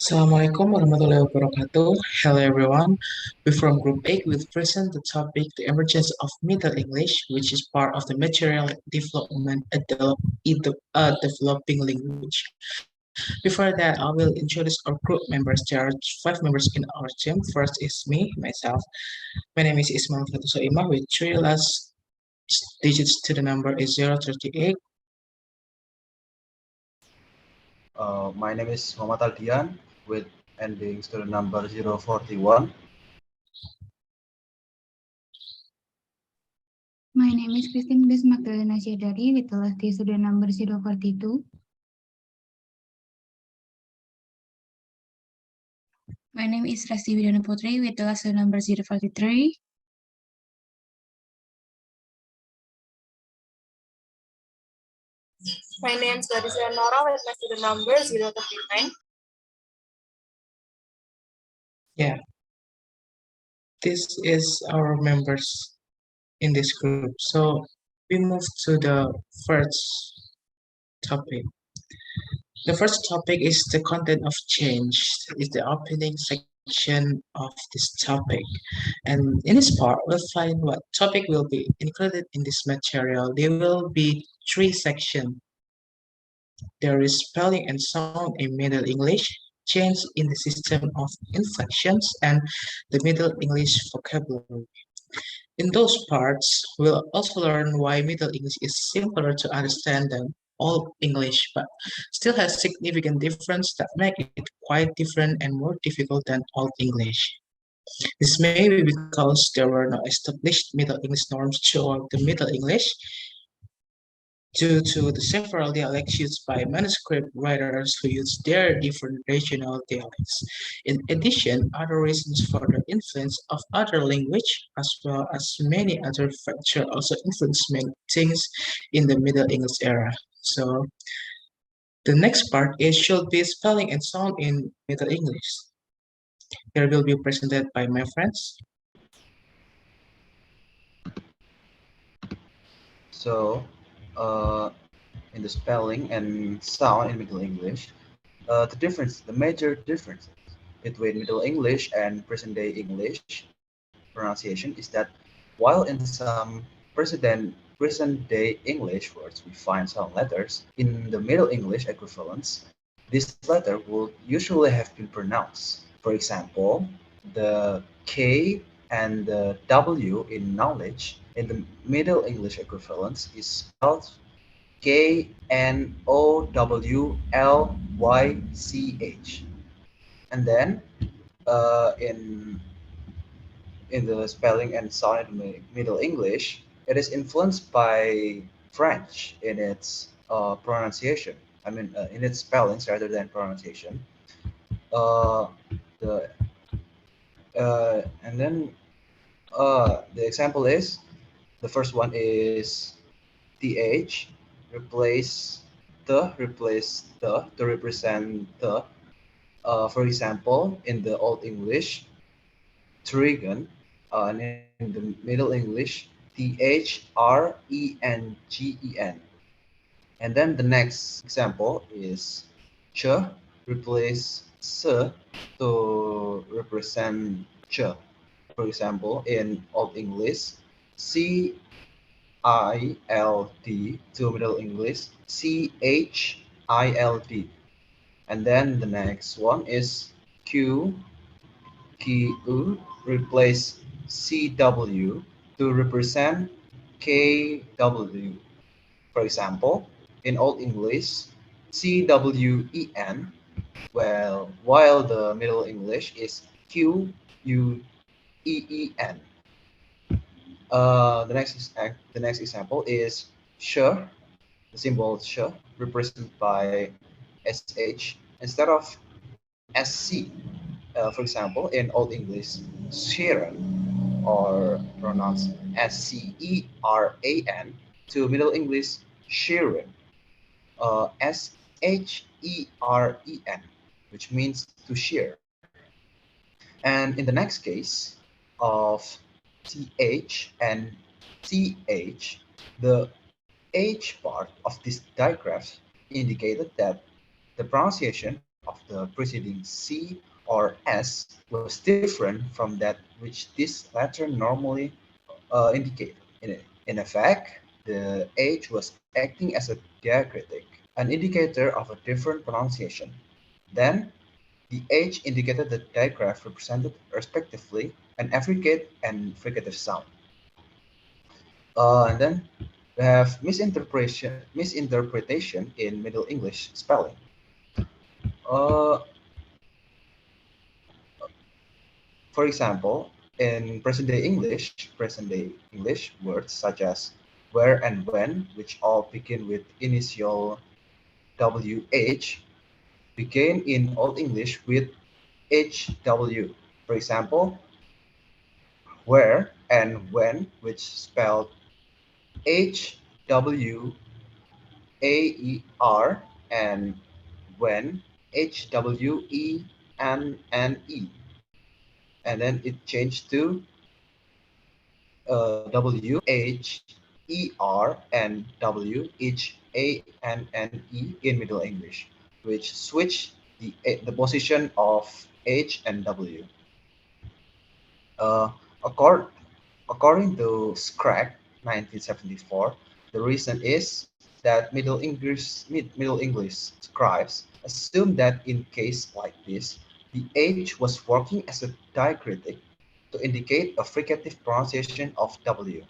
Assalamualaikum warahmatullahi wabarakatuh. Hello everyone. We from Group 8 will present the topic the emergence of Middle English, which is part of the material development in the developing language. Before that, I will introduce our group members. There are 5 members in our team. First is me, myself. My name is MUFIDATUS with 3 last digits to the number is 038. My name is ALDIYAN with ending student number 041. My name is MAGDALENA SIADARI with the last student number 042. My name is PUTRI with the last student number 043. My name is Gladys Leonora with my student number 039. Yeah, this is our members in this group. So we move to the first topic. The first topic is the content of change. Is the opening section of this topic. And in this part, we'll find what topic will be included in this material. There will be 3 sections. There is spelling and sound in Middle English, change in the system of inflections, and the Middle English vocabulary. In those parts, we'll also learn why Middle English is simpler to understand than Old English, but still has significant difference that make it quite different and more difficult than Old English. This may be because there were no established Middle English norms throughout the Middle English, due to the several dialects used by manuscript writers who use their different regional dialects. In addition, other reasons for the influence of other language, as well as many other factors, also influence many things in the Middle English era. So the next part is should be spelling and sound in Middle English. Here will be presented by my friends. So, in the spelling and sound in Middle English, the major difference between Middle English and present-day English pronunciation is that while in some present-day English words we find sound letters, in the Middle English equivalents, this letter would usually have been pronounced. For example, the K and the W in knowledge in the Middle English equivalents is spelled KNOWLYCH. And then in the spelling and sound in the Middle English, it is influenced by French in its pronunciation. In its spellings rather than pronunciation. Uh, the and then the example is the first one is th replace the to represent the. For example, in the Old English, trigon, and in the Middle English, threnen. And then the next example is ch replace s to represent ch. For example, in Old English, child to Middle English, child. And then the next one is q replace cw to represent kw. For example, in Old English, CWEN, while the Middle English is QUEEN. The next example is sh, the symbol sh represented by sh instead of sc. For example, in Old English, sheran, or pronounced SCERAN, to Middle English, sheran, SHEREN, which means to shear. And in the next case of TH and TH, the H part of this digraph indicated that the pronunciation of the preceding C or S was different from that which this letter normally indicate. In effect, the H was acting as a diacritic, an indicator of a different pronunciation. Then, the H indicated the digraph represented respectively an affricate and fricative sound. And then we have misinterpretation in Middle English spelling. Uh, for example, in present day English words such as where and when, which all begin with initial WH, begin in Old English with HW. For example, where and when, which spelled HWAER, and when HWENNE, and then it changed to WHER and WHANNE in Middle English, which switched the position of H and W. Uh, accord, According to Scragg, 1974, the reason is that Middle English scribes assumed that in case like this, the H was working as a diacritic to indicate a fricative pronunciation of W.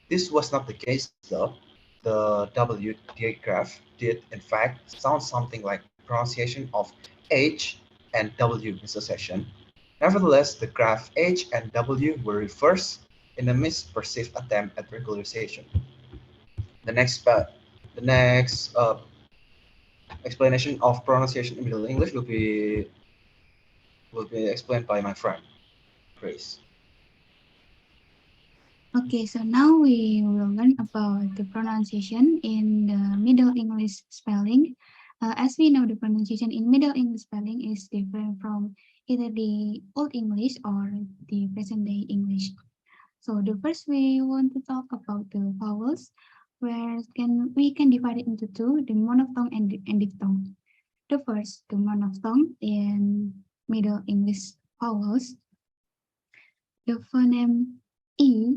This was not the case though. The W digraph did in fact sound something like pronunciation of H and W in succession. Nevertheless, the graph H and W were reversed in a misperceived attempt at regularization. The next, explanation of pronunciation in Middle English will be explained by my friend Grace. Okay, so now we will learn about the pronunciation in the Middle English spelling. As we know, the pronunciation in Middle English spelling is different from either the Old English or the present day English. So the first we want to talk about the vowels, where we can divide it into two, the monophthong and the diphthong. The first, the monophthong in Middle English vowels, the phoneme E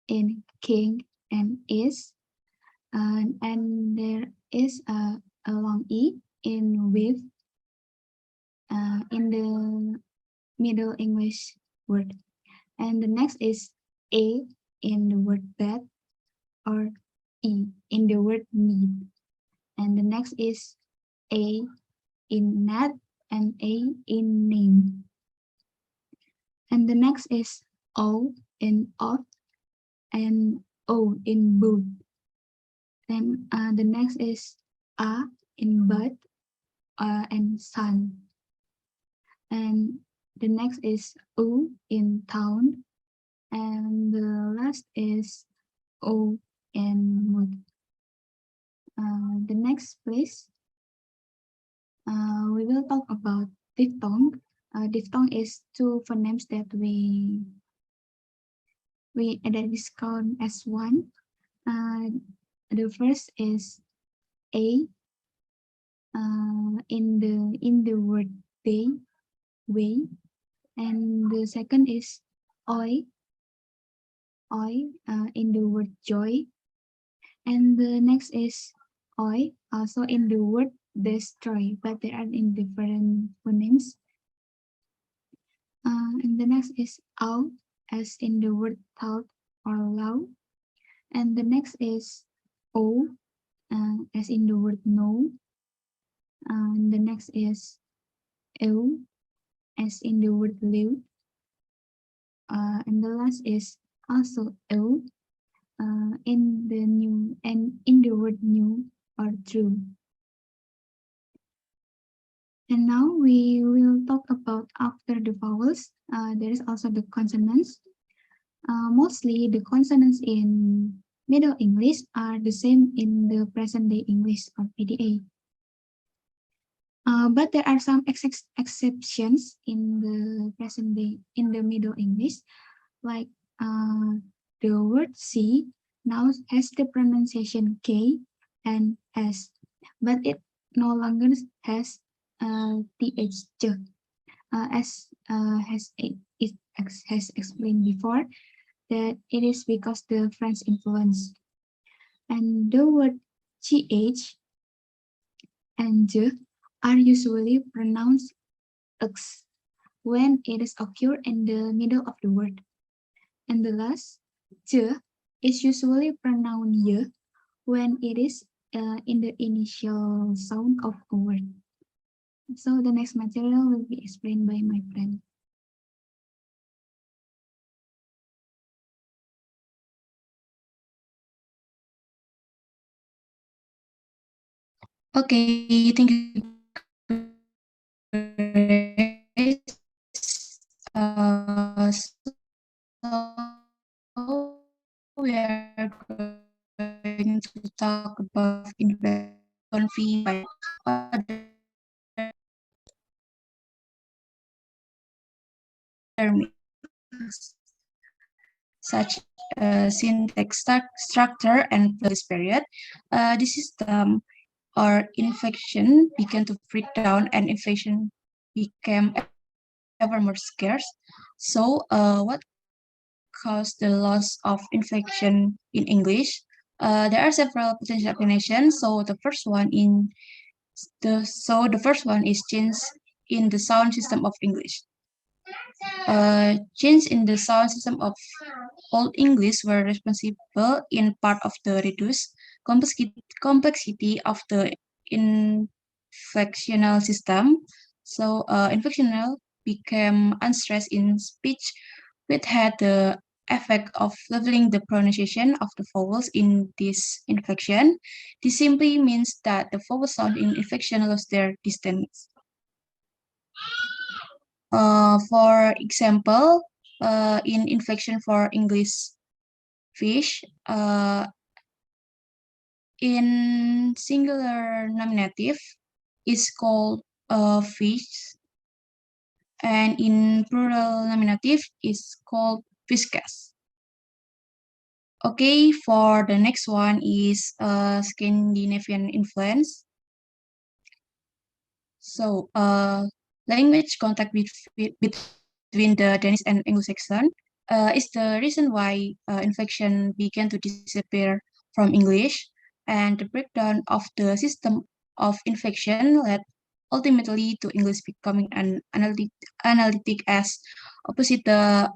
in king and is, and there is a long E in with in the Middle English word. And the next is A in the word bed or E in the word need. And the next is A in net and A in name. And the next is O in of and O in boot. Then the next is A in bud and sun. And the next is U in town. And the last is O in mood. The next place, we will talk about diphthong. Diphthong is two phonemes that we count as one. The first is A in the word day, way, and the second is oi in the word joy, and the next is oi also in the word destroy, but they are in different phonemes. And the next is out as in the word thought or loud, and the next is o as in the word no, and the next is ew as in the word live, and the last is also ew in the new and in the word new or true. And now we will talk about after the vowels. There is also the consonants. Mostly the consonants in Middle English are the same in the present day English or PDA. But there are some exceptions in the present day in the Middle English, like the word C now has the pronunciation K and S, but it no longer has th, as it has explained before, that it is because the French influence. And the word ch and j are usually pronounced x when it is occur in the middle of the word. And the last, j is usually pronounced y when it is in the initial sound of a word. So the next material will be explained by my friend. Okay, thank you guys. So we are going to talk about inflection by other terms, such as syntax structure and this period. This system or inflection began to break down and inflation became ever more scarce. So what caused the loss of inflection in English? There are several potential explanations. So the first one is change in the sound system of English. Change in the sound system of Old English were responsible in part of the reduced complexity of the inflectional system. So inflectional became unstressed in speech, which had the effect of leveling the pronunciation of the vowels in this inflection. This simply means that the vowel sound in inflection lost their distance. For example, in inflection for English fish, in singular nominative is called fish, and in plural nominative is called fishes. Okay, for the next one is Scandinavian influence. So, language contact between the Danish and Anglo-Saxon is the reason why inflection began to disappear from English, and the breakdown of the system of inflection led ultimately to English becoming an analytic as opposite the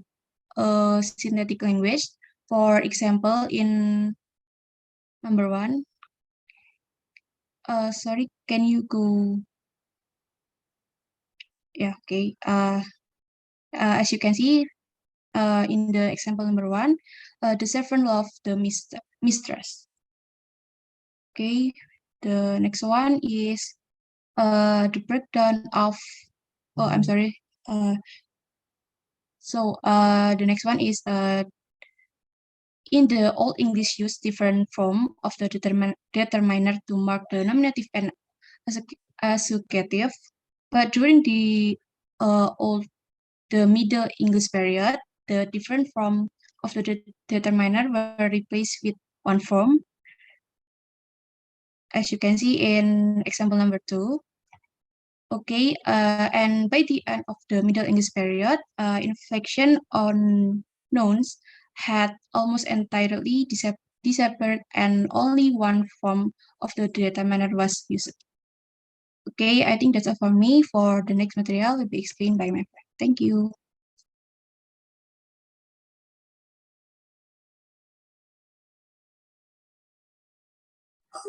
synthetic language. For example, in number one, sorry, can you go? Yeah, okay. As you can see, in the example number one, the servant loved the mistress. Okay, the next one is the breakdown of, oh, I'm sorry. The next one is in the Old English use different form of the determiner to mark the nominative and accusative, but during the Middle English period, the different form of the determiner were replaced with one form, as you can see in example number 2. Okay, and by the end of the Middle English period, inflection on nouns had almost entirely disappeared, and only one form of the determiner was used. Okay, I think that's all for me. For the next material will be explained by my friend. Thank you.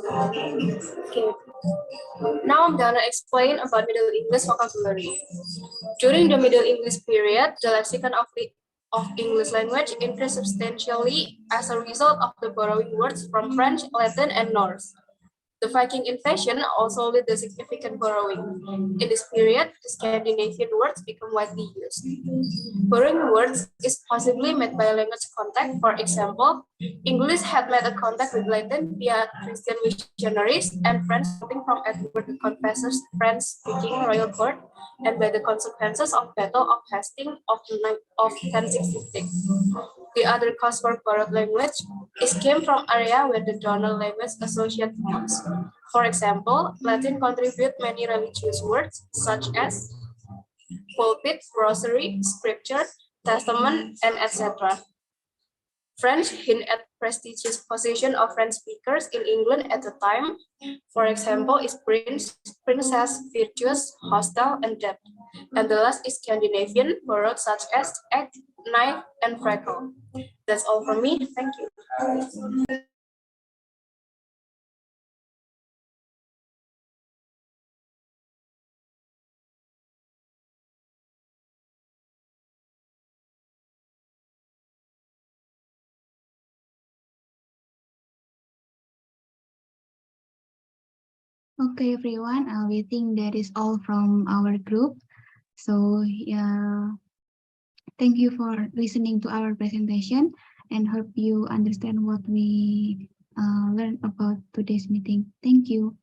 Okay. Now I'm gonna explain about Middle English vocabulary. During the Middle English period, the lexicon of English language increased substantially as a result of the borrowing words from French, Latin, and Norse. The Viking invasion also led to significant borrowing. In this period, the Scandinavian words become widely used. Borrowing words is possibly made by language contact. For example, English had made a contact with Latin via Christian missionaries, and French coming from Edward the Confessor's French-speaking royal court, and by the consequences of Battle of Hastings of 1066. The other cause for borrowed language is came from area where the donor language associate forms. For example, Latin contribute many religious words such as pulpit, rosary, scripture, testament, and etc. French hint at prestigious position of French speakers in England at the time. For example, is prince, princess, virtuous, hostile, and debt. And the last is Scandinavian borrowed such as egg, knife, and freckle. That's all from me. Thank you. Okay, everyone. We think that is all from our group. So yeah, thank you for listening to our presentation and hope you understand what we learned about today's meeting. Thank you.